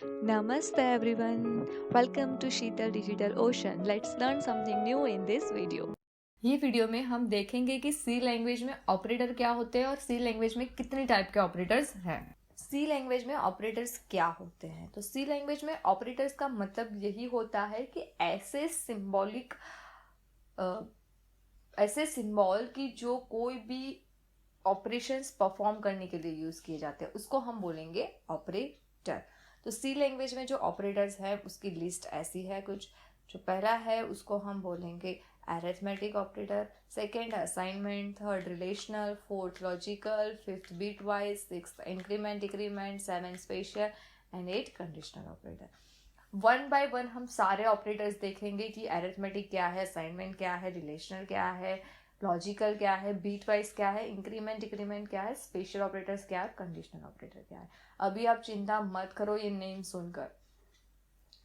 Namaste everyone. Welcome to Sheetal Digital Ocean. Let's learn something new in this video. ये video में हम देखेंगे कि सी लैंग्वेज में ऑपरेटर क्या होते हैं और सी लैंग्वेज में कितने टाइप के ऑपरेटर्स हैं। सी लैंग्वेज में ऑपरेटर्स क्या होते हैं? तो सी लैंग्वेज में ऑपरेटर्स का मतलब यही होता है कि ऐसे सिंबल की जो कोई भी ऑपरेशंस परफॉर्म करने के लिए यूज किए जाते हैं उसको हम बोलेंगे ऑपरेटर। तो सी लैंग्वेज में जो ऑपरेटर्स हैं उसकी लिस्ट ऐसी है कुछ। जो पहला है उसको हम बोलेंगे arithmetic operator, second assignment, third relational, fourth logical, fifth bitwise, sixth increment decrement, seven special and eight conditional operator. One by one हम सारे ऑपरेटर्स देखेंगे कि अरिथमेटिक क्या है, असाइनमेंट क्या है, रिलेशनल क्या है, लॉजिकल क्या है, बीट वाइज क्या है, इंक्रीमेंट डिक्रीमेंट क्या है, स्पेशल ऑपरेटर्स क्या है, कंडीशनल ऑपरेटर क्या है। अभी आप चिंता मत करो ये नेम सुनकर,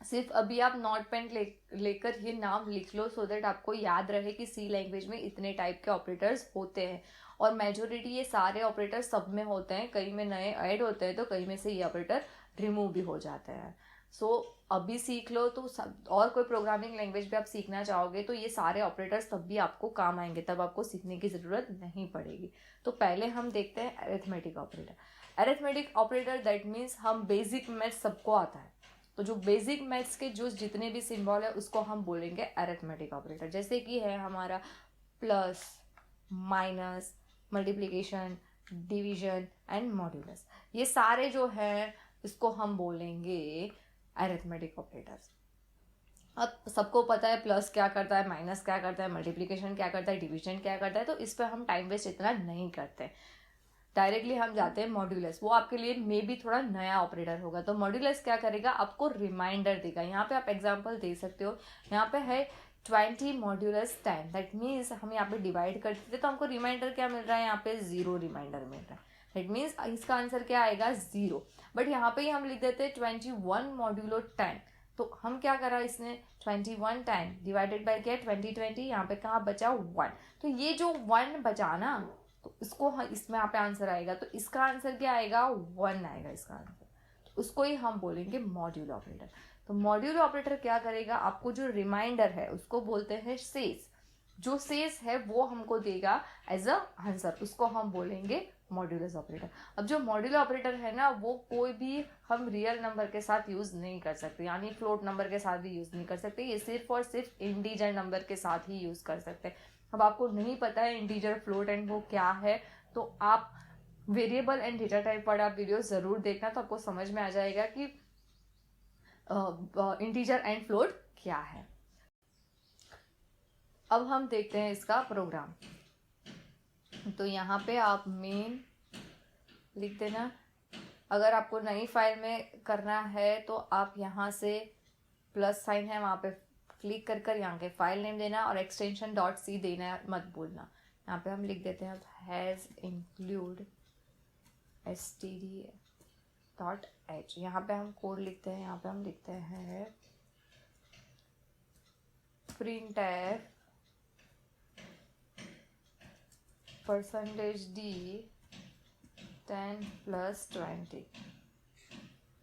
सिर्फ अभी आप नोट पेन लेकर ये नाम लिख लो सो दैट आपको याद रहे कि सी लैंग्वेज में इतने टाइप के ऑपरेटर्स होते हैं। और मेजोरिटी ये सारे ऑपरेटर सब में होते हैं, कई में नए ऐड होते हैं तो कई में से ये ऑपरेटर रिमूव भी हो जाते हैं। सो अभी सीख लो तो सब, और कोई प्रोग्रामिंग लैंग्वेज भी आप सीखना चाहोगे तो ये सारे ऑपरेटर्स तब भी आपको काम आएंगे, तब आपको सीखने की ज़रूरत नहीं पड़ेगी। तो पहले हम देखते हैं arithmetic operator. Arithmetic operator that means हम बेसिक मैथ्स सबको आता है, तो जो बेसिक मैथ्स के जो जितने भी सिंबल है उसको हम बोलेंगे अरिथमेटिक ऑपरेटर। जैसे कि है हमारा plus, minus, multiplication, division and modulus, ये सारे जो हैं इसको हम बोलेंगे अरिथमेटिक ऑपरेटर्स। अब सबको पता है प्लस क्या करता है, माइनस क्या करता है, मल्टीप्लिकेशन क्या करता है, डिवीजन क्या करता है, तो इस पर हम टाइम वेस्ट इतना नहीं करते। डायरेक्टली हम जाते हैं मॉड्यूलस। वो आपके लिए मे भी थोड़ा नया ऑपरेटर होगा। तो मॉड्यूलस क्या करेगा, आपको रिमाइंडर देगा। यहाँ पे आप एग्जांपल दे सकते हो, यहाँ पे है 20 मॉड्यूलस 10, दैट मीन्स हम यहाँ पे डिवाइड करते थे तो हमको रिमाइंडर क्या मिल रहा है, यहाँ पे 0 रिमाइंडर मिल रहा है। दैट मीन्स इसका आंसर क्या आएगा, 0। बट यहाँ पे ही हम लिख देते हैं 21 मॉड्यूलो 10। तो हम क्या करा इसने, 21 10 डिवाइडेड बाय क्या है 20, यहाँ पे कहाँ बचा 1। तो ये जो 1 बचा ना, तो इसको इसमें यहाँ पे आंसर आएगा, तो इसका आंसर क्या आएगा, 1 आएगा इसका आंसर। तो उसको ही हम बोलेंगे मॉड्यूल ऑपरेटर। तो मॉड्यूल ऑपरेटर क्या करेगा, आपको जो रिमाइंडर है उसको बोलते हैं शेष। जो शेष है वो हमको देगा एज अ आंसर, उसको हम बोलेंगे मॉड्यूलस ऑपरेटर। अब जो मॉड्यूलर ऑपरेटर है ना, वो कोई भी हम रियल नंबर के साथ यूज नहीं कर सकते, यानी फ्लोट नंबर के साथ भी यूज नहीं कर सकते। ये सिर्फ और सिर्फ इंटीजर नंबर के साथ ही यूज कर सकते हैं। अब आपको नहीं पता है इंटीजर, फ्लोट एंड वो क्या है, तो आप वेरिएबल एंड डेटा टाइप वाला वीडियो जरूर देखना, तो आपको समझ में आ जाएगा कि इंटीजर एंड फ्लोट क्या है। अब हम देखते हैं इसका प्रोग्राम। तो यहाँ पे आप मेन लिख देना। अगर आपको नई फाइल में करना है तो आप यहाँ से प्लस साइन है वहाँ पे क्लिक कर कर यहाँ के फाइल नेम देना और एक्सटेंशन डॉट सी देना मत भूलना। यहाँ पे हम लिख देते हैं हैज़ इंक्लूड std.h। यहाँ पे हम कोड लिखते हैं, यहाँ पे हम लिखते हैं printf %d 10 + 20।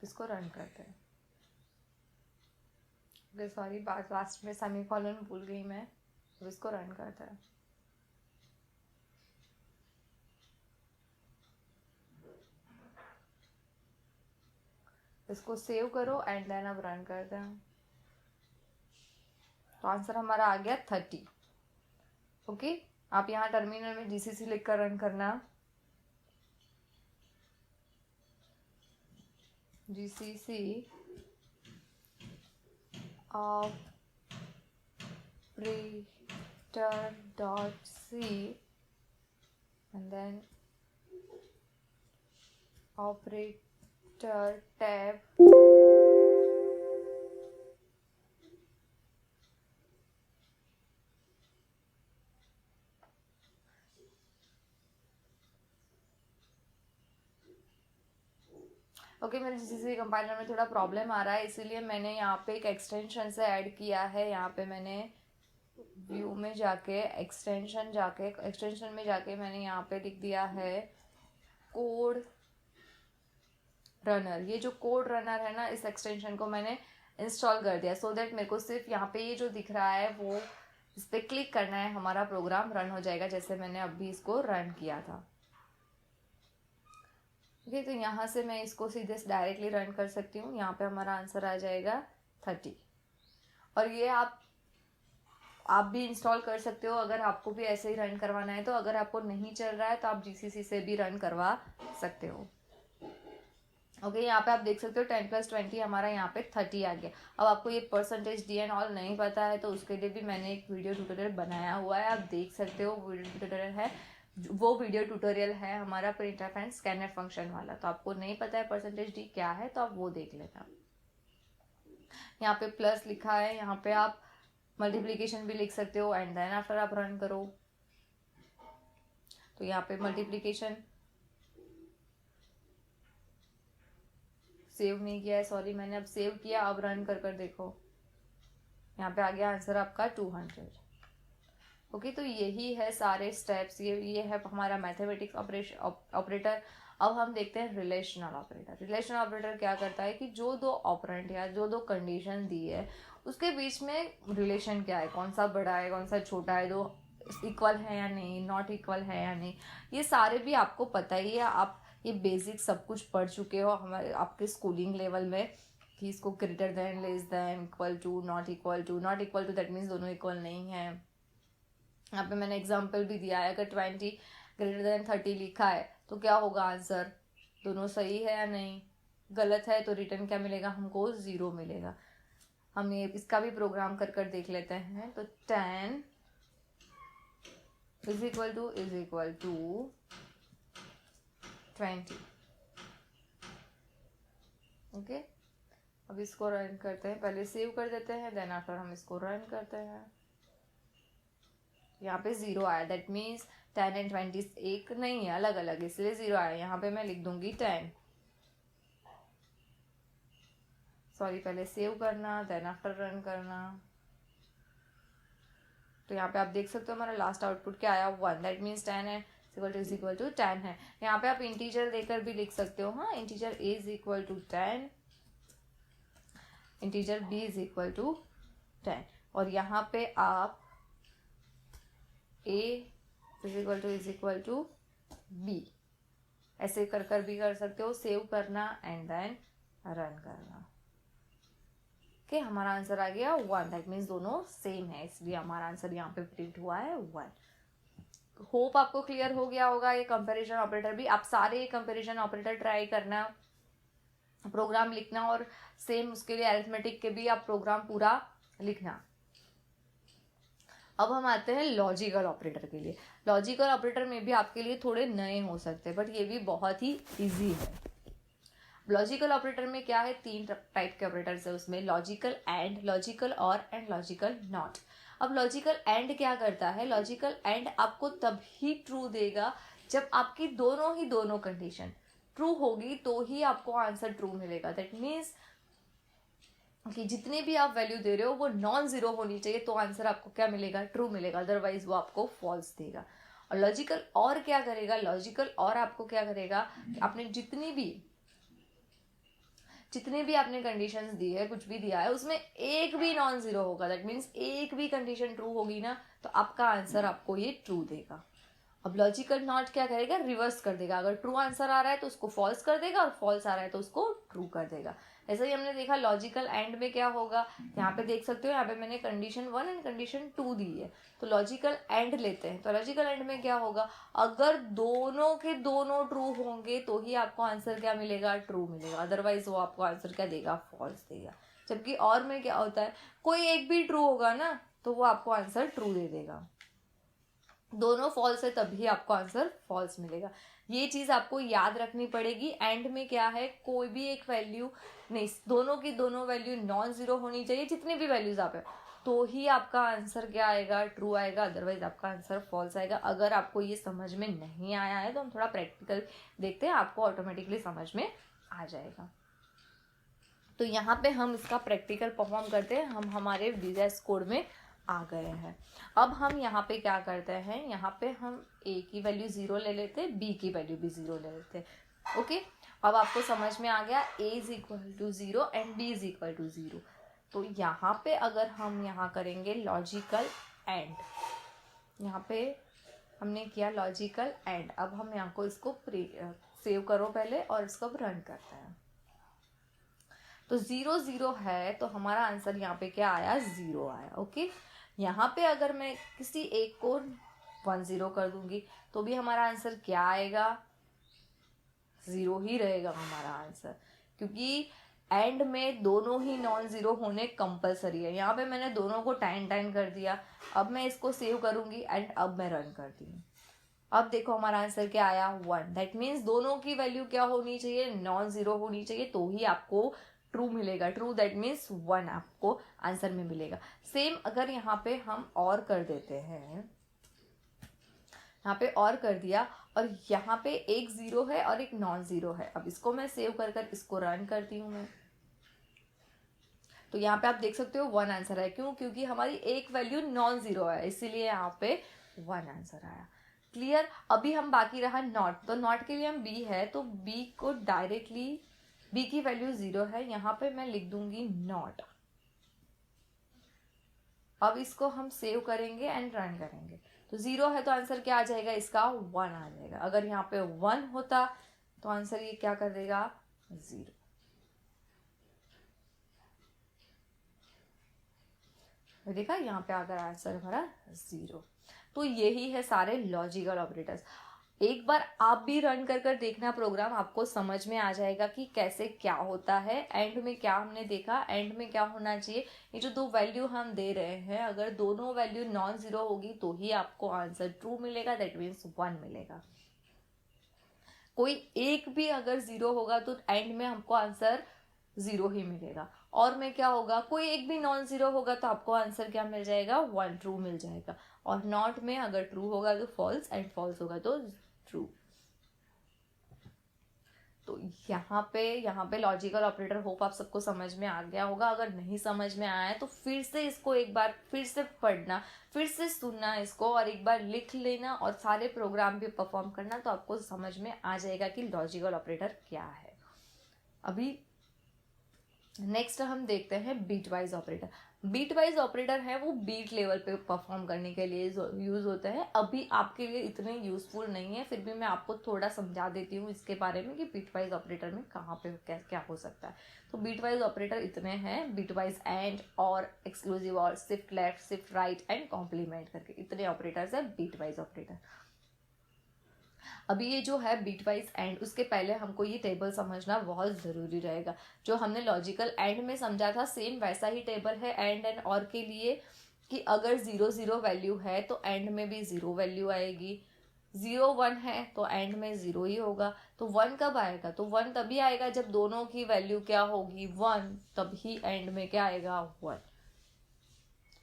इसको रन करते हैं। सॉरी, बात लास्ट में सेमीकोलन भूल गई मैं, अब इसको रन करते हैं। इसको सेव करो एंड देन अब रन करते हैं। तो आंसर हमारा आ गया 30। ओके, आप यहाँ टर्मिनल में जीसीसी लिखकर रन करना, GCC operator.c and then operator tab okay. मेरे जीसीसी कंपाइलर में थोड़ा प्रॉब्लम आ रहा है, इसीलिए मैंने यहाँ पे एक एक्सटेंशन से ऐड किया है। यहाँ पे मैंने व्यू में जाके एक्सटेंशन में जाके मैंने यहाँ पे लिख दिया है कोड रनर, ये जो कोड रनर है ना, इस एक्सटेंशन को मैंने इंस्टॉल कर दिया सो दैट मेरे को सिर्फ यहाँ पे ये जो दिख रहा है वो इस पर क्लिक करना है, हमारा प्रोग्राम रन हो जाएगा जैसे मैंने अभी इसको रन किया था। ओके, तो यहाँ से मैं इसको सीधे डायरेक्टली रन कर सकती हूँ। यहाँ पे हमारा आंसर आ जाएगा 30। और ये आप भी इंस्टॉल कर सकते हो अगर आपको भी ऐसे ही रन करवाना है। तो अगर आपको नहीं चल रहा है तो आप GCC से भी रन करवा सकते हो। ओके, यहाँ पे आप देख सकते हो 10 + 20 हमारा यहाँ पे 30 आ गया। अब आपको ये परसेंटेज डी एंड ऑल नहीं पता है तो उसके लिए भी मैंने एक वीडियो ट्यूटोरियल बनाया हुआ है, आप देख सकते हो। वीडियो ट्यूटोरियल है, वो वीडियो ट्यूटोरियल है हमारा प्रिंटफ एंड स्कैनर फंक्शन वाला। तो आपको नहीं पता है परसेंटेज डी क्या है तो आप वो देख लेना। यहाँ पे प्लस लिखा है, यहाँ पे आप मल्टीप्लीकेशन भी लिख सकते हो एंड देन आफ्टर आप रन करो। तो यहाँ पे मल्टीप्लीकेशन सेव नहीं किया है, सॉरी, मैंने अब सेव किया। अब रन कर देखो, यहाँ पे आ गया आंसर आपका 200। ओके, तो यही है सारे स्टेप्स, ये है हमारा मैथमेटिक्स ऑपरेटर। अब हम देखते हैं रिलेशनल ऑपरेटर। रिलेशनल ऑपरेटर क्या करता है कि जो दो ऑपरेंड या जो दो कंडीशन दी है उसके बीच में रिलेशन क्या है, कौन सा बड़ा है कौन सा छोटा है, दो इक्वल है या नहीं, नॉट इक्वल है या नहीं, ये सारे भी आपको पता ही है। आप ये बेसिक सब कुछ पढ़ चुके हो हमारे आपके स्कूलिंग लेवल में कि इसको greater than, less than, equal to, not equal to. Not equal to that means दोनों इक्वल नहीं है। यहाँ पे मैंने एग्जाम्पल भी दिया है, अगर 20 ग्रेटर देन 30 लिखा है तो क्या होगा आंसर, दोनों सही है या नहीं। गलत है तो रिटर्न क्या मिलेगा हमको, 0 मिलेगा। हम ये इसका भी प्रोग्राम कर देख लेते हैं। तो 10 इज इक्वल टू 20। ओके, अब इसको रन करते हैं, पहले सेव कर देते हैं देन आफ्टर हम इसको रन करते हैं। यहाँ पे 0 आया, दैट मीन्स 10 एंड 20 एक नहीं है, अलग अलग, इसलिए 0 आया। यहाँ पे मैं लिख दूंगी 10। सॉरी, पहले सेव करना देन आफ्टर रन करना। तो यहाँ पे आप देख सकते हो हमारा लास्ट आउटपुट क्या आया, 1। दैट मीन्स 10 है इज इक्वल टू 10 है। यहाँ पे आप इंटीजर देकर भी लिख सकते हो, हाँ, integer a is equal to 10, integer b is equal to 10। और यहाँ पे आप a is equal to b ऐसे कर भी कर सकते हो। सेव करना एंड देन रन करना। ओके, हमारा आंसर आ गया 1। दैट मीन्स दोनों सेम है, इसलिए हमारा आंसर यहाँ पे प्रिंट हुआ है 1। होप आपको क्लियर हो गया होगा ये कंपैरिजन ऑपरेटर भी। आप सारे कंपैरिजन ऑपरेटर ट्राई करना, प्रोग्राम लिखना, और सेम उसके लिए अरिथमेटिक के भी आप प्रोग्राम पूरा लिखना। अब हम आते हैं लॉजिकल ऑपरेटर के लिए। लॉजिकल ऑपरेटर में भी आपके लिए थोड़े नए हो सकते हैं बट ये भी बहुत ही इजी है। लॉजिकल ऑपरेटर में क्या है, 3 टाइप के ऑपरेटर्स है उसमें, लॉजिकल एंड, लॉजिकल और एंड लॉजिकल नॉट। अब लॉजिकल एंड क्या करता है, लॉजिकल एंड आपको तभी ट्रू देगा जब आपकी दोनों कंडीशन ट्रू होगी तो ही आपको आंसर ट्रू मिलेगा। दैट मीन्स कि जितने भी आप वैल्यू दे रहे हो वो नॉन जीरो होनी चाहिए तो आंसर आपको क्या मिलेगा, ट्रू मिलेगा, अदरवाइज वो आपको फॉल्स देगा। और लॉजिकल और क्या करेगा, लॉजिकल और आपको क्या करेगा, आपने जितने भी आपने कंडीशंस दी है, कुछ भी दिया है, उसमें एक भी नॉन जीरो होगा, दैट मीन्स एक भी कंडीशन ट्रू होगी ना तो आपका आंसर आपको ये ट्रू देगा। अब लॉजिकल नॉट क्या करेगा, रिवर्स कर देगा। अगर ट्रू आंसर आ रहा है तो उसको फॉल्स कर देगा और फॉल्स आ रहा है तो उसको ट्रू कर देगा। ऐसा ही हमने देखा लॉजिकल एंड में क्या होगा, यहाँ पे देख सकते हो, यहाँ पे मैंने कंडीशन 1 एंड कंडीशन 2 दी है। तो लॉजिकल एंड लेते हैं, तो लॉजिकल एंड में क्या होगा, अगर दोनों के दोनों ट्रू होंगे तो ही आपको आंसर क्या मिलेगा, ट्रू मिलेगा, अदरवाइज वो आपको आंसर क्या देगा, फॉल्स देगा। जबकि और में क्या होता है, कोई एक भी ट्रू होगा ना तो वो आपको आंसर ट्रू दे देगा, दोनों फॉल्स है तभी आपको आंसर फॉल्स मिलेगा। ये चीज आपको याद रखनी पड़ेगी। एंड में क्या है, कोई भी एक वैल्यू नहीं, दोनों की दोनों वैल्यू नॉन जीरो होनी चाहिए, जितनी भी वैल्यूज आप है, तो ही आपका आंसर क्या आएगा, ट्रू आएगा, अदरवाइज आपका आंसर फॉल्स आएगा। अगर आपको ये समझ में नहीं आया है तो हम थोड़ा प्रैक्टिकल देखते हैं, आपको ऑटोमेटिकली समझ में आ जाएगा। तो यहाँ पे हम इसका प्रैक्टिकल परफॉर्म करते हैं। हम हमारे VS कोड में आ गए हैं। अब हम यहाँ पे क्या करते हैं, यहाँ पे हम A की वैल्यू 0 ले लेते हैं, B की वैल्यू भी 0 ले लेते हैं। ओके, अब आपको समझ में आ गया a is equal to 0 and b is equal to 0। तो यहाँ पे अगर हम यहाँ करेंगे लॉजिकल एंड, यहाँ पे हमने किया लॉजिकल एंड, अब हम यहाँ को इसको सेव करो पहले और इसको अब रन करते हैं। तो 0 0 है तो हमारा आंसर यहाँ पे क्या आया, 0 आया। ओके, यहाँ पे अगर मैं किसी एक को 1 0 कर दूंगी तो भी हमारा आंसर क्या आएगा, 0 ही रहेगा हमारा आंसर, क्योंकि एंड में दोनों ही नॉन जीरो होने कंपलसरी है। यहाँ पे मैंने दोनों को 10 10 कर दिया। अब मैं इसको सेव करूंगी एंड अब मैं रन करती हूँ। अब देखो हमारा आंसर क्या आया, 1। दैट मीन्स दोनों की वैल्यू क्या होनी चाहिए, नॉन जीरो होनी चाहिए, तो ही आपको ट्रू मिलेगा। ट्रू दैट मीन्स 1 आपको आंसर में मिलेगा। सेम अगर यहाँ पे हम और कर देते हैं, यहाँ पे और कर दिया और यहाँ पे एक 0 है और एक नॉन जीरो है। अब इसको मैं सेव कर इसको रन करती हूँ मैं, तो यहाँ पे आप देख सकते हो 1 आंसर है। क्यों, क्योंकि हमारी एक वैल्यू नॉन जीरो है, इसीलिए यहाँ पे 1 आंसर आया। क्लियर। अभी हम बाकी रहा नॉट, तो नॉट के लिए हम बी है तो बी को डायरेक्टली, बी की वैल्यू 0 है, यहाँ पे मैं लिख दूंगी नॉट। अब इसको हम सेव करेंगे एंड रन करेंगे, तो 0 है तो आंसर क्या आ जाएगा इसका, 1 आ जाएगा। अगर यहाँ पे 1 होता तो आंसर ये क्या कर देगा, 0। देखा, यहाँ पे अगर आंसर हमारा 0। तो यही है सारे लॉजिकल ऑपरेटर्स। एक बार आप भी रन कर देखना प्रोग्राम, आपको समझ में आ जाएगा कि कैसे क्या होता है। एंड में क्या हमने देखा, एंड में क्या होना चाहिए, ये जो 2 वैल्यू हम दे रहे हैं, अगर दोनों वैल्यू नॉन जीरो होगी तो ही आपको आंसर ट्रू मिलेगा, दैट मीन्स 1 मिलेगा। कोई एक भी अगर 0 होगा तो एंड में हमको आंसर 0 ही मिलेगा। और में क्या होगा, कोई एक भी नॉन जीरो होगा तो आपको आंसर क्या मिल जाएगा, 1 ट्रू मिल जाएगा। और नॉट में अगर ट्रू होगा तो फॉल्स एंड फॉल्स होगा तो ट्रू। तो यहाँ पे लॉजिकल ऑपरेटर होप आप सबको समझ में आ गया होगा। अगर नहीं समझ में आया है तो फिर से इसको एक बार फिर से पढ़ना, फिर से सुनना इसको और एक बार लिख लेना और सारे प्रोग्राम भी परफॉर्म करना, तो आपको समझ में आ जाएगा कि लॉजिकल ऑपरेटर क्या है। अभी नेक्स्ट हम देखते हैं bitwise operator. Bitwise operator है वो बीट लेवल पे परफॉर्म करने के लिए यूज होता है। अभी आपके लिए इतने यूजफुल नहीं है, फिर भी मैं आपको थोड़ा समझा देती हूँ इसके बारे में कि बीट वाइज ऑपरेटर में कहाँ पे क्या क्या हो सकता है। तो बीट वाइज ऑपरेटर इतने हैं, bitwise and or exclusive or shift left shift right and complement करके इतने ऑपरेटर्स है बीट वाइज ऑपरेटर। अभी ये जो है बीट वाइज एंड, उसके पहले हमको ये टेबल समझना बहुत ज़रूरी रहेगा। जो हमने लॉजिकल एंड में समझा था सेम वैसा ही टेबल है एंड एंड और के लिए, कि अगर 0 0 वैल्यू है तो एंड में भी 0 वैल्यू आएगी, 0 1 है तो एंड में 0 ही होगा। तो 1 कब आएगा, तो 1 तभी आएगा जब दोनों की वैल्यू क्या होगी, 1, तभी एंड में क्या आएगा, 1।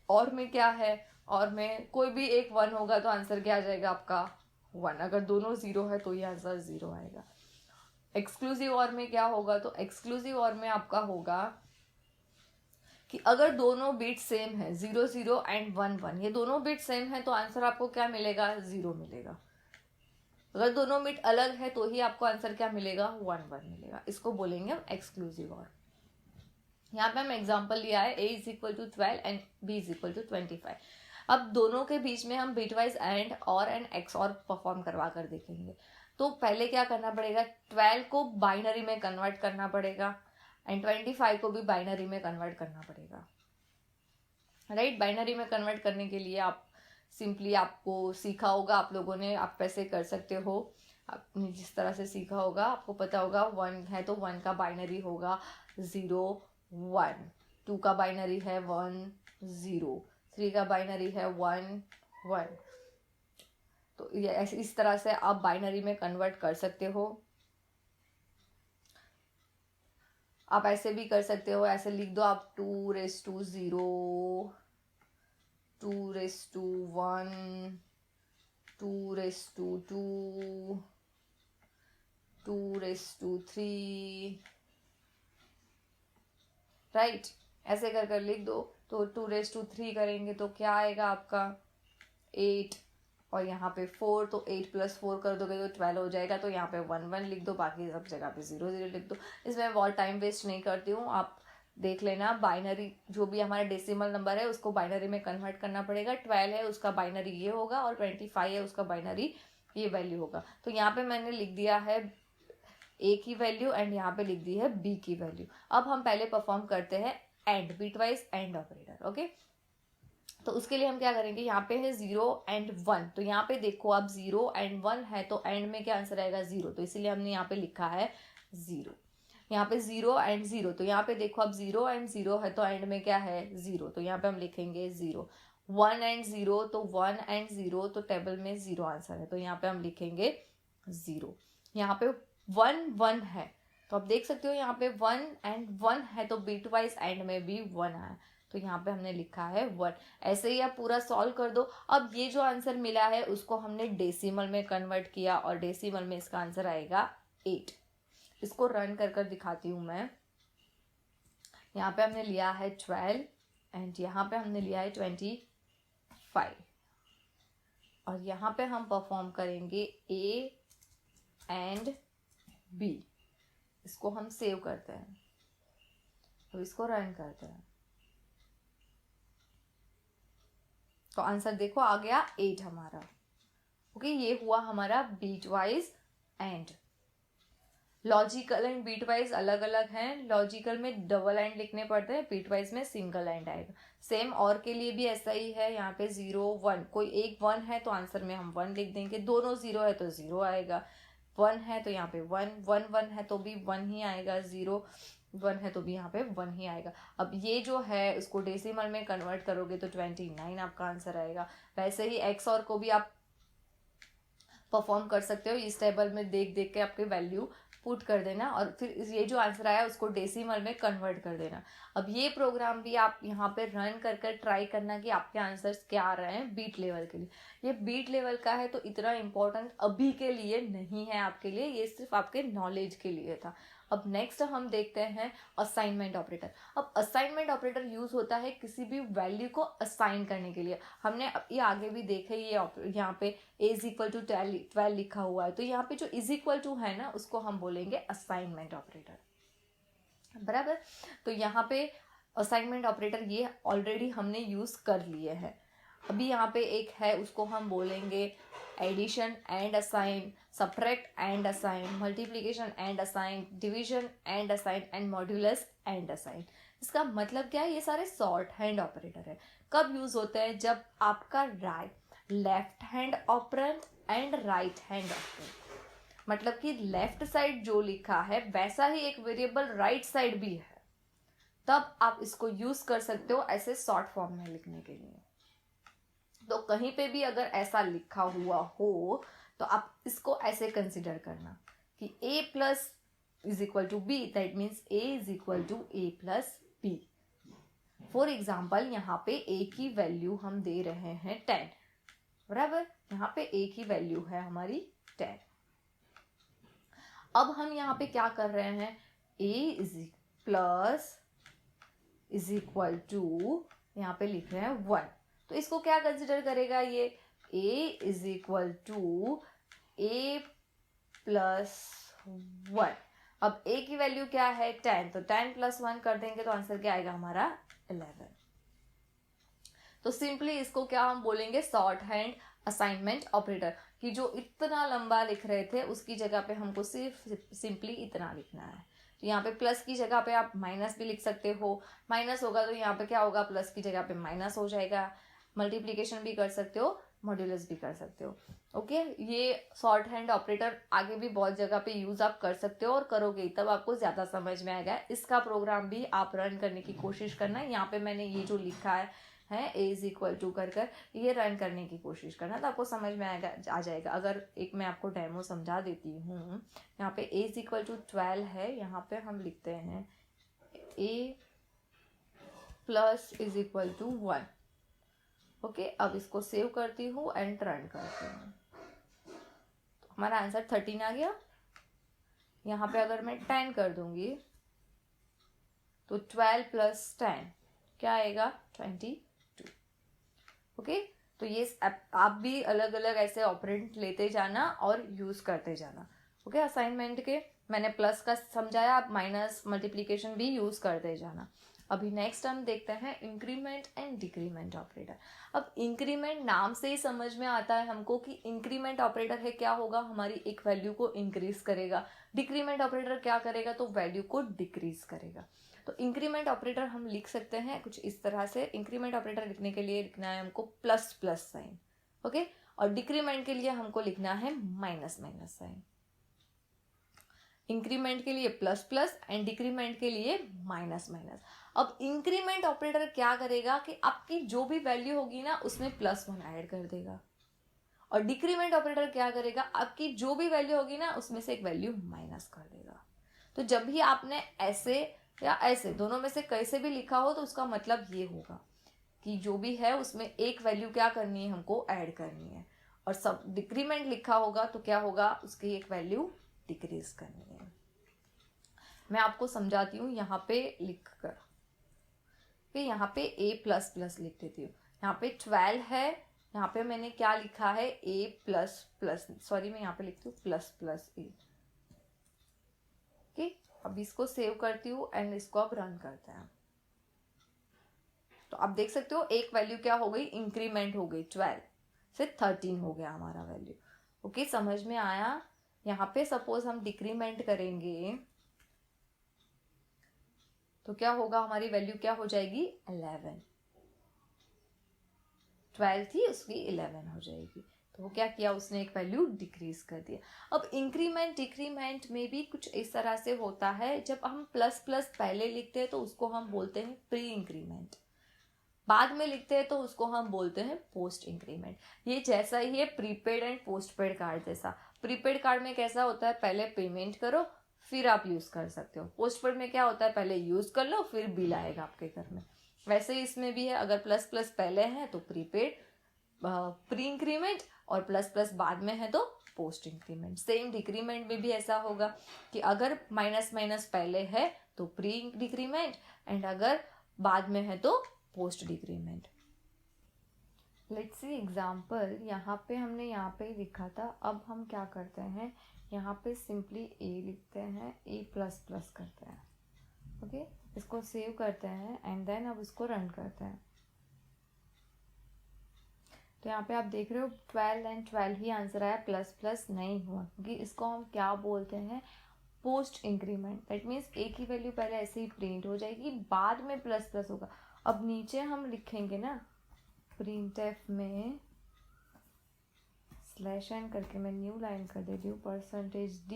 और में क्या है, और में कोई भी एक 1 होगा तो आंसर क्या आ जाएगा आपका, 1। अगर दोनों 0 है तो ये आंसर 0 आएगा। एक्सक्लूसिव और में क्या होगा, तो एक्सक्लूसिव और में आपका होगा कि अगर दोनों बिट सेम है, 0 0 एंड 1 1, ये दोनों बिट सेम है तो आंसर आपको क्या मिलेगा, 0 मिलेगा। अगर दोनों बिट अलग है तो ही आपको आंसर क्या मिलेगा, 1 1 मिलेगा। इसको बोलेंगे हम एक्सक्लूसिव और। यहाँ पे हम एग्जाम्पल लिया है a is equal to 12 and b is equal to 25। अब दोनों के बीच में हम bitwise and or and X or perform करवा कर देखेंगे। तो पहले क्या करना पड़ेगा, 12 को बाइनरी में कन्वर्ट करना पड़ेगा एंड 25 को भी बाइनरी में कन्वर्ट करना पड़ेगा, राइट। बाइनरी में कन्वर्ट करने के लिए आप सिंपली, आपको सीखा होगा आप लोगों ने, आप वैसे कर सकते हो, आपने जिस तरह से सीखा होगा आपको पता होगा। 1 है तो 1 का बाइनरी होगा 0 1, 2 का बाइनरी है 1 0, 3 का बाइनरी है 1 1। तो ये ऐसे इस तरह से आप बाइनरी में कन्वर्ट कर सकते हो। आप ऐसे भी कर सकते हो, ऐसे लिख दो आप 2 raised to 0, 2 raised to 1, 2 raised to 2, 2 raised to 3, right. ऐसे कर कर लिख दो। तो 2 raised to 3 करेंगे तो क्या आएगा आपका 8, और यहाँ पे 4, तो 8 + 4 कर दोगे तो 12 हो जाएगा। तो यहाँ पे 1 1 लिख दो, बाकी सब जगह पे 0 0 लिख दो। इसमें बहुत टाइम वेस्ट नहीं करती हूँ, आप देख लेना। बाइनरी जो भी हमारा डेसिमल नंबर है उसको बाइनरी में कन्वर्ट करना पड़ेगा। 12 है उसका बाइनरी ये होगा, और 25 है उसका बाइनरी ये वैल्यू होगा। तो यहाँ पे मैंने लिख दिया है ए की वैल्यू एंड यहाँ पे लिख दी है बी की वैल्यू। अब हम पहले परफॉर्म करते हैं and, bitwise and operator. Okay, तो उसके लिए हम क्या करेंगे, यहाँ पे है 0 and 1। तो यहाँ पे देखो अब 0 and 1 है तो एंड में क्या आंसर आएगा 0, तो इसीलिए हमने यहाँ पे लिखा है 0। यहाँ पे 0 and 0, तो यहाँ पे देखो अब 0 and 0 है तो एंड में क्या है 0, तो यहाँ पे हम लिखेंगे 0। 1 and 0, तो 1 and 0, तो टेबल में 0 आंसर है, तो यहाँ पे हम लिखेंगे 0। यहाँ पे 1 1 है, तो आप देख सकते हो यहाँ पे 1 and 1 है तो बीट वाइज एंड में भी 1 है, तो यहाँ पे हमने लिखा है 1। ऐसे ही आप पूरा सॉल्व कर दो। अब ये जो आंसर मिला है उसको हमने डेसिमल में कन्वर्ट किया, और डेसिमल में इसका आंसर आएगा 8। इसको रन कर कर दिखाती हूँ मैं। यहाँ पे हमने लिया है 12 एंड यहाँ पे हमने लिया है 25, और यहाँ पे हम परफॉर्म करेंगे ए एंड बी। इसको हम सेव करते हैं, तो इसको रन करते हैं, तो आंसर देखो आ गया 8 हमारा। ओके, ये हुआ हमारा bitwise and. Logical and bitwise अलग अलग हैं। लॉजिकल में डबल एंड लिखने पड़ते हैं, बीट वाइज में सिंगल एंड आएगा। सेम और के लिए भी ऐसा ही है। यहाँ पे 0 1, कोई एक 1 है तो आंसर में हम 1 लिख देंगे, दोनों 0 है तो 0 आएगा। 1 है तो यहाँ पे 1 1 1 है तो भी 1 ही आएगा, 0 1 है तो भी यहाँ पे 1 ही आएगा। अब ये जो है उसको डेसिमल में कन्वर्ट करोगे तो 29 आपका आंसर आएगा। वैसे ही एक्स और को भी आप परफॉर्म कर सकते हो, इस टेबल में देख देख के आपके वैल्यू पुट कर देना, और फिर ये जो आंसर आया उसको डेसिमल में कन्वर्ट कर देना। अब ये प्रोग्राम भी आप यहाँ पे रन कर कर ट्राई करना कि आपके आंसर्स क्या आ रहे हैं बीट लेवल के लिए। ये बीट लेवल का है तो इतना इम्पोर्टेंट अभी के लिए नहीं है आपके लिए, ये सिर्फ आपके नॉलेज के लिए था। अब नेक्स्ट हम देखते हैं असाइनमेंट ऑपरेटर। अब असाइनमेंट ऑपरेटर यूज होता है किसी भी वैल्यू को असाइन करने के लिए। हमने ये आगे भी देखा, ये यहाँ पे a = 12 लिखा हुआ है, तो यहाँ पे जो = है ना उसको हम बोलेंगे असाइनमेंट ऑपरेटर, बराबर। तो यहाँ पे असाइनमेंट ऑपरेटर ये ऑलरेडी हमने यूज कर लिए हैं। अभी यहाँ पे एक है उसको हम बोलेंगे addition and assign, subtract and assign, multiplication and assign, division and assign and modulus and assign. इसका मतलब क्या है, ये सारे शॉर्ट हैंड ऑपरेटर है। कब यूज होते हैं, जब आपका left hand operand and right hand operand, मतलब कि लेफ्ट साइड जो लिखा है वैसा ही एक वेरिएबल राइट साइड भी है, तब आप इसको यूज कर सकते हो ऐसे शॉर्ट फॉर्म में लिखने के लिए। तो कहीं पे भी अगर ऐसा लिखा हुआ हो तो आप इसको ऐसे कंसिडर करना कि a + b, that means a = a + b। For example यहाँ पे a की वैल्यू हम दे रहे हैं 10, बराबर। यहाँ पे a की वैल्यू है हमारी 10। अब हम यहाँ पे क्या कर रहे हैं, a = यहाँ पे लिख रहे हैं 1, तो इसको क्या कंसिडर करेगा, ये a = a + 1। अब a की वैल्यू क्या है 10, तो 10 + 1 कर देंगे तो आंसर क्या आएगा हमारा 11। तो सिंपली इसको क्या हम बोलेंगे, शॉर्ट हैंड असाइनमेंट ऑपरेटर, कि जो इतना लंबा लिख रहे थे उसकी जगह पे हमको सिर्फ सिंपली इतना लिखना है। तो यहाँ पे प्लस की जगह पे आप माइनस भी लिख सकते हो, माइनस होगा तो यहाँ पे क्या होगा, प्लस की जगह पे माइनस हो जाएगा। मल्टीप्लिकेशन भी कर सकते हो, मॉड्यूलस भी कर सकते हो। ओके, ये शॉर्ट हैंड ऑपरेटर आगे भी बहुत जगह पे यूज आप कर सकते हो, और करोगे तब आपको ज्यादा समझ में आएगा। इसका प्रोग्राम भी आप रन करने की कोशिश करना। यहाँ पे मैंने ये जो लिखा है a = कर ये रन करने की कोशिश करना, तो आपको समझ में आ जाएगा। अगर एक मैं आपको डेमो समझा देती हूँ। यहाँ पे a = 12 है, यहाँ पे हम लिखते हैं a + = 1। ओके, अब इसको सेव करती हूँ एंड रन करती हूँ, तो हमारा आंसर 13 आ गया। यहाँ पे अगर मैं 10 कर दूंगी तो 12 + 10 क्या आएगा, 22। ओके, तो ये आप भी अलग अलग ऐसे ऑपरेंड लेते जाना और यूज करते जाना। ओके, असाइनमेंट के मैंने प्लस का समझाया, आप माइनस मल्टीप्लीकेशन भी यूज करते जाना। अभी नेक्स्ट हम देखते हैं इंक्रीमेंट एंड डिक्रीमेंट ऑपरेटर। अब इंक्रीमेंट नाम से ही समझ में आता है हमको कि इंक्रीमेंट ऑपरेटर है क्या होगा, हमारी एक वैल्यू को इंक्रीज करेगा। डिक्रीमेंट ऑपरेटर क्या करेगा, तो वैल्यू को डिक्रीज करेगा। तो इंक्रीमेंट ऑपरेटर हम लिख सकते हैं कुछ इस तरह से। इंक्रीमेंट ऑपरेटर लिखने के लिए लिखना है हमको प्लस प्लस साइन, ओके, और डिक्रीमेंट के लिए हमको लिखना है माइनस माइनस साइन। इंक्रीमेंट के लिए प्लस प्लस एंड डिक्रीमेंट के लिए माइनस माइनस। अब इंक्रीमेंट ऑपरेटर क्या करेगा कि आपकी जो भी वैल्यू होगी ना उसमें +1 ऐड कर देगा, और डिक्रीमेंट ऑपरेटर क्या करेगा, आपकी जो भी वैल्यू होगी ना उसमें से एक वैल्यू माइनस कर देगा। तो जब भी आपने ऐसे या ऐसे दोनों में से कैसे भी लिखा हो तो उसका मतलब ये होगा कि जो भी है उसमें एक वैल्यू क्या करनी है, हमको ऐड करनी है। और सब डिक्रीमेंट लिखा होगा तो क्या होगा, उसकी एक वैल्यू डिक्रीज करनी है। मैं आपको समझाती हूँ यहाँ पे लिख कर, फिर यहाँ पे a प्लस प्लस लिख देती हूँ। यहाँ पे 12 है, यहाँ पे मैंने क्या लिखा है, a प्लस प्लस, सॉरी मैं यहाँ पे लिखती हूँ प्लस प्लस a। ओके, अब इसको सेव करती हूँ एंड इसको अब रन करते हैं। तो आप देख सकते हो एक वैल्यू क्या हो गई, इंक्रीमेंट हो गई, 12 से 13 हो गया हमारा वैल्यू। ओके, समझ में आया। यहाँ पे सपोज हम डिक्रीमेंट करेंगे तो क्या होगा, हमारी वैल्यू क्या हो जाएगी, 11। 12 थी उसकी 11 हो जाएगी। तो वो क्या किया, उसने एक वैल्यू डिक्रीज कर दिया। अब इंक्रीमेंट डिक्रीमेंट में भी कुछ इस तरह से होता है, जब हम प्लस प्लस पहले लिखते हैं तो उसको हम बोलते हैं प्री इंक्रीमेंट, बाद में लिखते हैं तो उसको हम बोलते हैं पोस्ट इंक्रीमेंट। ये जैसा ही है प्रीपेड एंड पोस्टपेड कार्ड जैसा। प्रीपेड कार्ड में कैसा होता है, पहले पेमेंट करो फिर आप यूज कर सकते हो। पोस्टपेड में क्या होता है, पहले यूज कर लो फिर बिल आएगा आपके घर में। वैसे ही इसमें भी है, अगर प्लस प्लस पहले है तो प्रीपेड प्री इंक्रीमेंट, और प्लस प्लस बाद में है तो पोस्ट इंक्रीमेंट। सेम डिक्रीमेंट में भी ऐसा होगा कि अगर माइनस माइनस पहले है तो प्री डिक्रीमेंट, एंड अगर बाद में है तो post decrement. Let's see example, यहाँ पे हमने यहाँ पे ही लिखा था, अब हम क्या करते हैं, यहाँ पे सिंपली a लिखते हैं, a प्लस प्लस करते हैं। ओके, इसको सेव करते हैं एंड देन अब इसको रन करते हैं। तो यहाँ पे आप देख रहे हो 12 एंड 12 ही आंसर आया, प्लस प्लस नहीं हुआ, क्योंकि इसको हम क्या बोलते हैं, post increment. That means a की वैल्यू पहले ऐसे ही प्रिंट हो जाएगी, बाद में प्लस प्लस होगा। अब नीचे हम लिखेंगे ना प्रिंटफ में /n करके मैं न्यू लाइन कर देती हूँ %d,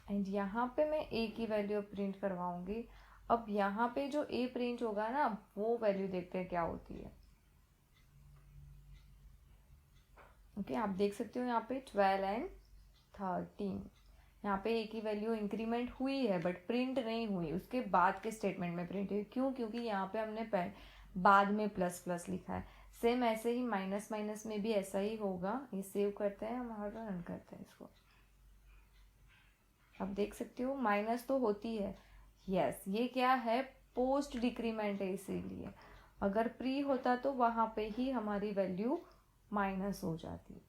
एंड यहाँ पे मैं a की वैल्यू प्रिंट करवाऊंगी। अब यहाँ पे जो a प्रिंट होगा ना वो वैल्यू देखते हैं क्या होती है। ओके, आप देख सकते हो यहाँ पे 12 एंड 13, यहाँ पे a की वैल्यू इंक्रीमेंट हुई है बट प्रिंट नहीं हुई, उसके बाद के स्टेटमेंट में प्रिंट हुई। क्यों, क्योंकि यहाँ पे हमने बाद में प्लस प्लस लिखा है। सेम ऐसे ही माइनस माइनस में भी ऐसा ही होगा। ये सेव करते हैं, हम रन करते हैं इसको। अब देख सकते हो माइनस तो होती है, यस, ये क्या है, पोस्ट डिक्रीमेंट है, इसीलिए। अगर प्री होता तो वहां पे ही हमारी वैल्यू माइनस हो जाती।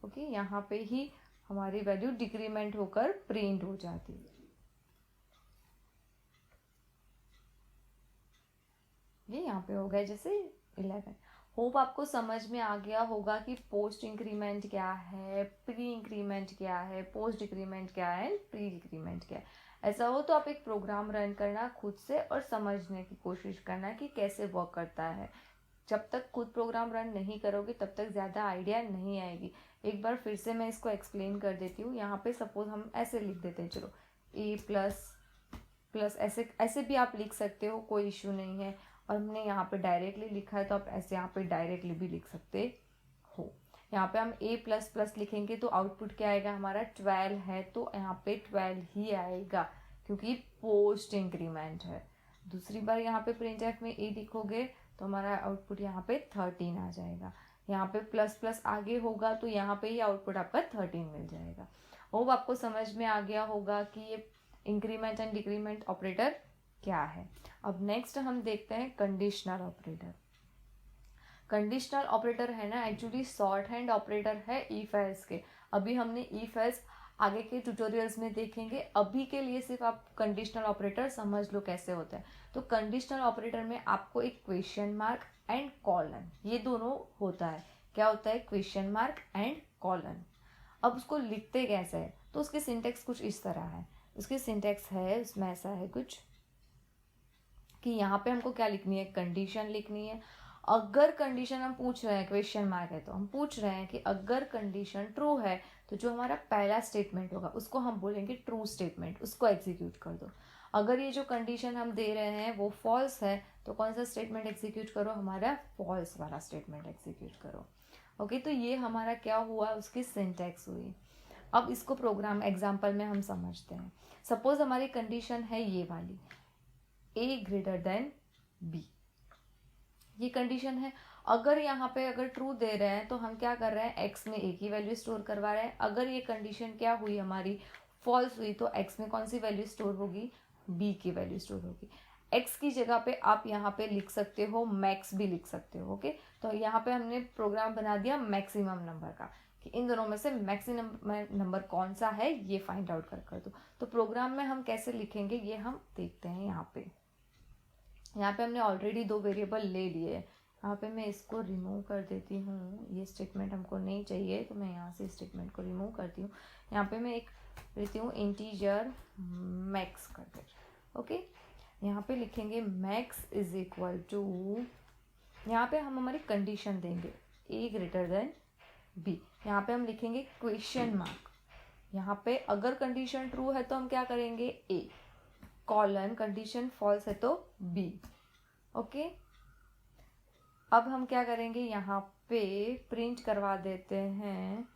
ओके, यहाँ पे ही हमारी वैल्यू डिक्रीमेंट होकर प्रिंट हो जाती। ये यहाँ पे हो गया जैसे 11। होप आपको समझ में आ गया होगा कि पोस्ट इंक्रीमेंट क्या है, प्री इंक्रीमेंट क्या है, पोस्ट डिक्रीमेंट क्या है, प्री डिक्रीमेंट क्या है। ऐसा हो तो आप एक प्रोग्राम रन करना खुद से और समझने की कोशिश करना कि कैसे वर्क करता है। जब तक खुद प्रोग्राम रन नहीं करोगे तब तक ज़्यादा आइडिया नहीं आएगी। एक बार फिर से मैं इसको एक्सप्लेन कर देती हूँ। यहाँ पे सपोज हम ऐसे लिख देते हैं, चलो a प्लस प्लस, ऐसे ऐसे भी आप लिख सकते हो, कोई इश्यू नहीं है। और हमने यहाँ पे डायरेक्टली लिखा है तो आप ऐसे यहाँ पे डायरेक्टली भी लिख सकते हो। यहाँ पे हम a प्लस प्लस लिखेंगे तो आउटपुट क्या आएगा, हमारा 12 है तो यहाँ पे 12 ही आएगा क्योंकि पोस्ट इंक्रीमेंट है। दूसरी बार यहाँ पे प्रिंटफ में a लिखोगे तो हमारा आउटपुट यहाँ पे 13 आ जाएगा। यहाँ पे प्लस प्लस आगे होगा तो यहाँ पे ही आउटपुट आपका 13 मिल जाएगा। होप आपको समझ में आ गया होगा कि ये इंक्रीमेंट एंड डिक्रीमेंट ऑपरेटर क्या है। अब नेक्स्ट हम देखते हैं कंडीशनल ऑपरेटर। कंडीशनल ऑपरेटर है ना, एक्चुअली शॉर्ट हैंड ऑपरेटर है इफ एल्स के। अभी हमने इफ एल्स आगे के ट्यूटोरियल्स में देखेंगे, अभी के लिए सिर्फ आप कंडीशनल ऑपरेटर समझ लो कैसे होता है। तो कंडीशनल ऑपरेटर में आपको एक क्वेश्चन मार्क एंड कॉलन, ये दोनों होता है। क्या होता है? Question mark and colon. अब उसको लिखते कैसे है? तो उसके सिंटेक्स कुछ इस तरह है। उसकी सिंटेक्स है, उसमें ऐसा है कुछ कि यहाँ पे हमको क्या लिखनी है? कंडीशन लिखनी है। अगर कंडीशन हम पूछ रहे हैं, क्वेश्चन मार्क है तो हम पूछ रहे हैं कि अगर कंडीशन ट्रू है तो जो हमारा पहला स्टेटमेंट होगा उसको हम बोलेंगे ट्रू स्टेटमेंट, उसको एग्जीक्यूट कर दो। अगर ये जो कंडीशन हम दे रहे हैं वो फॉल्स है तो कौन सा स्टेटमेंट एग्जीक्यूट करो? हमारा फॉल्स वाला स्टेटमेंट एग्जीक्यूट करो। ओके, तो ये हमारा क्या हुआ? उसकी सिंटैक्स हुई। अब इसको प्रोग्राम एग्जाम्पल में हम समझते हैं। सपोज हमारी कंडीशन है ये वाली, a ग्रेटर देन b, ये कंडीशन है। अगर यहाँ पे अगर ट्रू दे रहे हैं तो हम क्या कर रहे हैं? x में a की वैल्यू स्टोर करवा रहे हैं। अगर ये कंडीशन क्या हुई हमारी? फॉल्स हुई, तो x में कौन सी वैल्यू स्टोर होगी? b की वैल्यू स्टोर होगी। x की जगह पे आप यहाँ पे लिख सकते हो मैक्स भी लिख सकते हो। ओके, तो यहाँ पे हमने प्रोग्राम बना दिया मैक्सिमम नंबर का, कि इन दोनों में से मैक्सिमम नंबर कौन सा है ये फाइंड आउट कर दो। तो प्रोग्राम में हम कैसे लिखेंगे ये हम देखते हैं। यहाँ पे हमने ऑलरेडी 2 वेरिएबल ले लिए। यहाँ पे मैं इसको रिमूव कर देती हूँ, ये स्टेटमेंट हमको नहीं चाहिए तो मैं यहाँ से स्टेटमेंट को रिमूव करती हूँ। यहाँ पे मैं एक लेती हूँ इंटीजर मैक्स कर दे। ओके, यहाँ पे लिखेंगे मैक्स इज इक्वल टू, यहाँ पे हम हमारी कंडीशन देंगे a ग्रेटर देन b। यहाँ पे हम लिखेंगे क्वेश्चन मार्क। यहाँ पे अगर कंडीशन ट्रू है तो हम क्या करेंगे? a कॉलन, कंडीशन फॉल्स है तो b। ओके, अब हम क्या करेंगे? यहाँ पे प्रिंट करवा देते हैं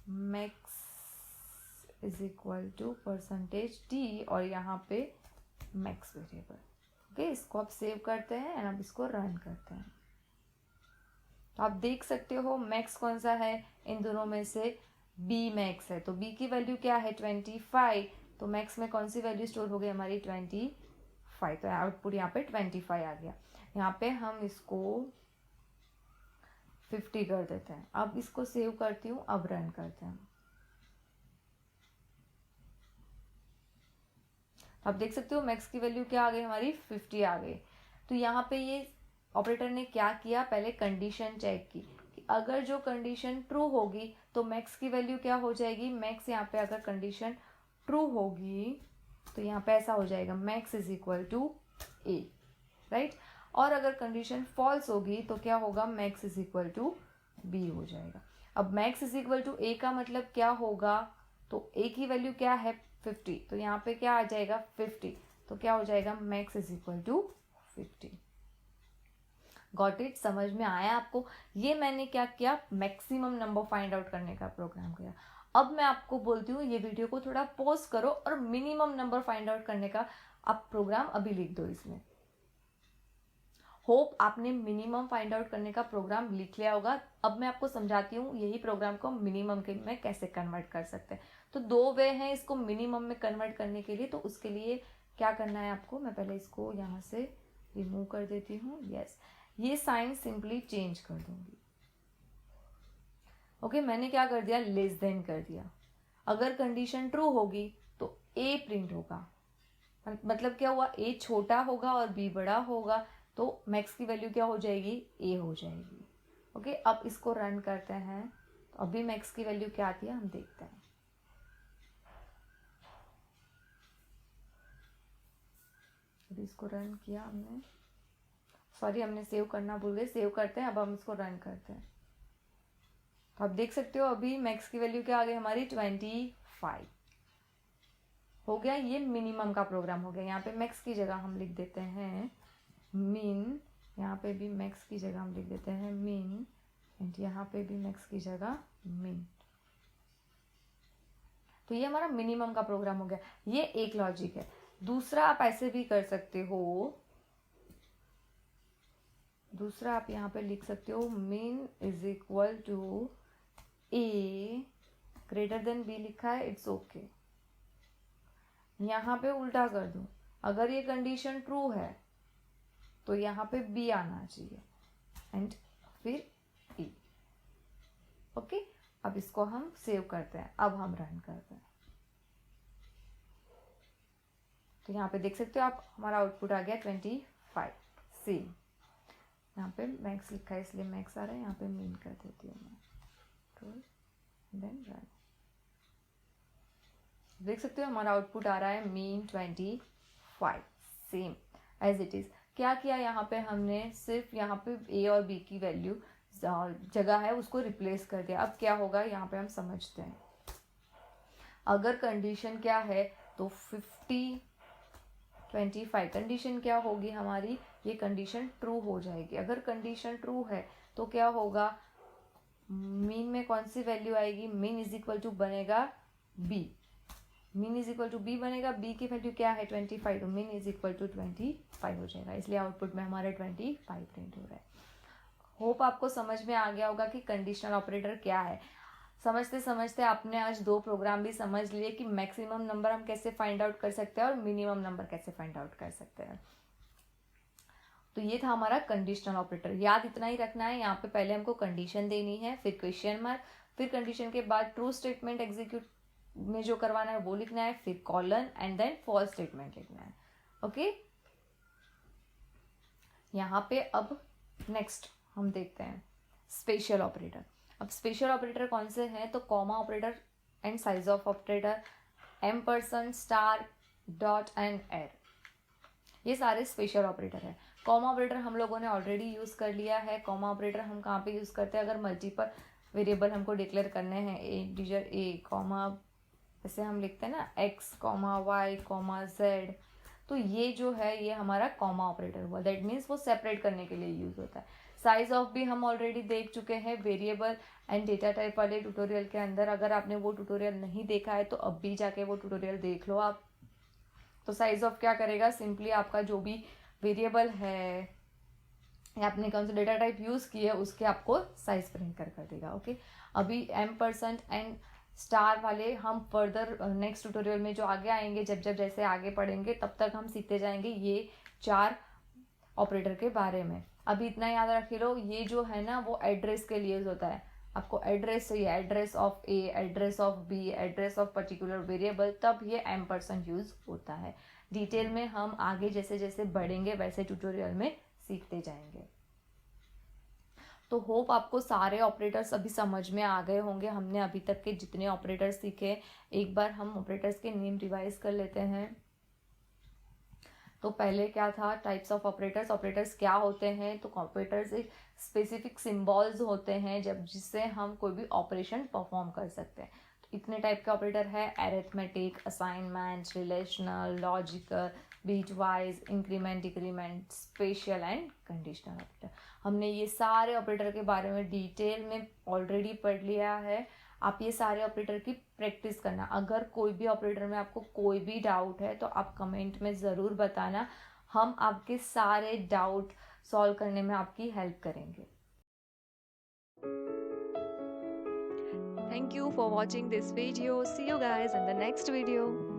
max is equal to %d और यहाँ पे मैक्स वेरिएबल। ओके, इसको आप सेव करते हैं एंड अब इसको रन करते हैं। तो आप देख सकते हो मैक्स कौन सा है इन दोनों में से? b मैक्स है, तो b की वैल्यू क्या है? 25। तो मैक्स में कौन सी वैल्यू स्टोर हो गई हमारी? 25। तो आउटपुट यहाँ पे 25 आ गया। यहाँ पे हम इसको 50 कर देते हैं। अब इसको सेव करती हूँ, अब रन करते हैं। अब देख सकते हो मैक्स की वैल्यू क्या आ गई हमारी? 50 आ गई। तो यहाँ पे ये ऑपरेटर ने क्या किया? पहले कंडीशन चेक की कि अगर जो कंडीशन ट्रू होगी तो मैक्स की वैल्यू क्या हो जाएगी? मैक्स यहाँ पे अगर कंडीशन ट्रू होगी तो यहाँ पे ऐसा हो जाएगा max is equal to a, right. और अगर कंडीशन फॉल्स होगी तो क्या होगा? Max is equal to b हो जाएगा। अब max is equal to a का मतलब क्या होगा? तो a की वैल्यू क्या है? 50। तो यहाँ पे क्या आ जाएगा? 50। तो क्या हो जाएगा? Max is equal to 50। Got it? समझ में आया आपको? ये मैंने क्या किया? मैक्सिमम नंबर फाइंड आउट करने का प्रोग्राम किया। अब मैं आपको बोलती हूँ ये वीडियो को थोड़ा पॉज करो और मिनिमम नंबर फाइंड आउट करने का आप प्रोग्राम अभी लिख दो इसमें। होप आपने मिनिमम फाइंड आउट करने का प्रोग्राम लिख लिया होगा। अब मैं आपको समझाती हूँ यही प्रोग्राम को मिनिमम के में कैसे कन्वर्ट कर सकते हैं। तो 2 वे हैं इसको मिनिमम में कन्वर्ट करने के लिए। तो उसके लिए क्या करना है आपको? मैं पहले इसको यहाँ से रिमूव कर देती हूँ। यस, ये साइन सिंपली चेंज कर दूंगी। ओके, मैंने क्या कर दिया? लेस देन कर दिया। अगर कंडीशन ट्रू होगी तो a प्रिंट होगा, मतलब क्या हुआ? a छोटा होगा और b बड़ा होगा, तो मैक्स की वैल्यू क्या हो जाएगी? a हो जाएगी। ओके, अब इसको रन करते हैं तो अभी मैक्स की वैल्यू क्या आती है हम देखते हैं। अभी इसको रन किया हमने, सॉरी हमने सेव करना भूल गए। सेव करते हैं, अब हम इसको रन करते हैं। तो आप देख सकते हो अभी मैक्स की वैल्यू क्या आ गई हमारी? 25 हो गया। ये मिनिमम का प्रोग्राम हो गया। यहाँ पे मैक्स की जगह हम लिख देते हैं मिन, यहाँ पे भी मैक्स की जगह हम लिख देते हैं मिन, एंड यहाँ पे भी मैक्स की जगह मिन। तो ये हमारा मिनिमम का प्रोग्राम हो गया। ये एक लॉजिक है। दूसरा आप ऐसे भी कर सकते हो, दूसरा आप यहाँ पे लिख सकते हो min is equal to a greater than b लिखा है, इट्स ओके। यहाँ पे उल्टा कर दूं, अगर ये कंडीशन ट्रू है तो यहाँ पे b आना चाहिए एंड फिर ई। ओके, अब इसको हम सेव करते हैं, अब हम रन करते हैं। तो यहाँ पे देख सकते हो आप, हमारा आउटपुट आ गया 25। सेम, यहाँ पे मैक्स लिखा है इसलिए मैक्स आ रहा है, यहाँ पे मीन कर देती हूँ मैं, देन रन। देख सकते हो हमारा आउटपुट आ रहा है min 25, same as it is. क्या किया यहाँ पे हमने, सिर्फ यहाँ पे ए और बी की वैल्यू जगह है उसको रिप्लेस कर दिया। अब क्या होगा यहाँ पे हम समझते हैं। अगर कंडीशन क्या है तो 25 कंडीशन क्या होगी हमारी, ये कंडीशन ट्रू हो जाएगी। अगर कंडीशन ट्रू है तो क्या होगा, मीन में कौन सी वैल्यू आएगी, मीन इज इक्वल टू बनेगा B, min is equal to B बनेगा। बी की वैल्यू क्या है 25, तो मीन इज इक्वल टू 25 हो जाएगा, इसलिए आउटपुट में हमारे 25 प्रिंट हो रहा है। होप आपको समझ में आ गया होगा कि कंडीशनल ऑपरेटर क्या है। समझते समझते आपने आज 2 प्रोग्राम भी समझ लिए कि मैक्सिमम नंबर हम कैसे फाइंड आउट कर सकते हैं और मिनिमम नंबर कैसे फाइंड आउट कर सकते हैं। तो ये था हमारा कंडीशनल ऑपरेटर। याद इतना ही रखना है, यहाँ पे पहले हमको कंडीशन देनी है, फिर क्वेश्चन मार्क, फिर कंडीशन के बाद ट्रू स्टेटमेंट एग्जीक्यूट में जो करवाना है वो लिखना है, फिर colon and then false statement लिखना है। ओके, यहाँ पे अब नेक्स्ट हम देखते हैं स्पेशल ऑपरेटर। अब स्पेशल ऑपरेटर कौन से हैं, तो comma operator and size of operator, ampersand, star, dot and एर, ये सारे स्पेशल ऑपरेटर है। कॉमा ऑपरेटर हम लोगों ने ऑलरेडी यूज़ कर लिया है। कॉमा ऑपरेटर हम कहाँ पे यूज़ करते हैं, अगर मल्टीपल वेरिएबल हमको डिक्लेयर करने हैं, इंटीजर ए कॉमा, जैसे हम लिखते हैं ना X comma Y comma Z, तो ये जो है ये हमारा कॉमा ऑपरेटर हुआ। दैट मीन्स वो सेपरेट करने के लिए यूज़ होता है। साइज ऑफ भी हम ऑलरेडी देख चुके हैं वेरिएबल एंड डेटा टाइप वाले ट्यूटोरियल के अंदर। अगर आपने वो ट्यूटोरियल नहीं देखा है तो अब भी जाके वो ट्यूटोरियल देख लो आप। तो साइज ऑफ क्या करेगा, सिंपली आपका जो भी वेरिएबल है या आपने कौन सा डेटा टाइप यूज़ किया है उसके आपको साइज प्रिंट कर देगा। ओके, अभी एम्परसेंड एंड स्टार वाले हम फर्दर नेक्स्ट ट्यूटोरियल में जो आगे आएंगे, जब जैसे आगे पढ़ेंगे तब तक हम सीखते जाएंगे ये 4 ऑपरेटर के बारे में। अभी इतना याद रख लो, ये जो है ना वो एड्रेस के लिए होता है। आपको एड्रेस चाहिए, address of A, address of B, address of particular variable, तब ये एम्परसेंड यूज होता है। डिटेल में हम आगे जैसे जैसे बढ़ेंगे वैसे ट्यूटोरियल में सीखते जाएंगे। तो होप आपको सारे ऑपरेटर्स अभी समझ में आ गए होंगे। हमने अभी तक के जितने ऑपरेटर्स सीखे, एक बार हम ऑपरेटर्स के नेम रिवाइज कर लेते हैं। तो पहले क्या था, टाइप्स ऑफ ऑपरेटर्स। ऑपरेटर्स क्या होते हैं, तो ऑपरेटर्स एक स्पेसिफिक सिंबल्स होते हैं जब जिससे हम कोई भी ऑपरेशन परफॉर्म कर सकते हैं। तो इतने टाइप के ऑपरेटर है, arithmetic, assignment, relational, logical, bitwise, increment, decrement, special and conditional operator. हमने ये सारे ऑपरेटर के बारे में डिटेल में ऑलरेडी पढ़ लिया है। आप ये सारे ऑपरेटर की प्रैक्टिस करना। अगर कोई भी ऑपरेटर में आपको कोई भी डाउट है तो आप कमेंट में ज़रूर बताना, हम आपके सारे डाउट सॉल्व करने में आपकी हेल्प करेंगे। Thank you for watching this video. See you guys in the next video.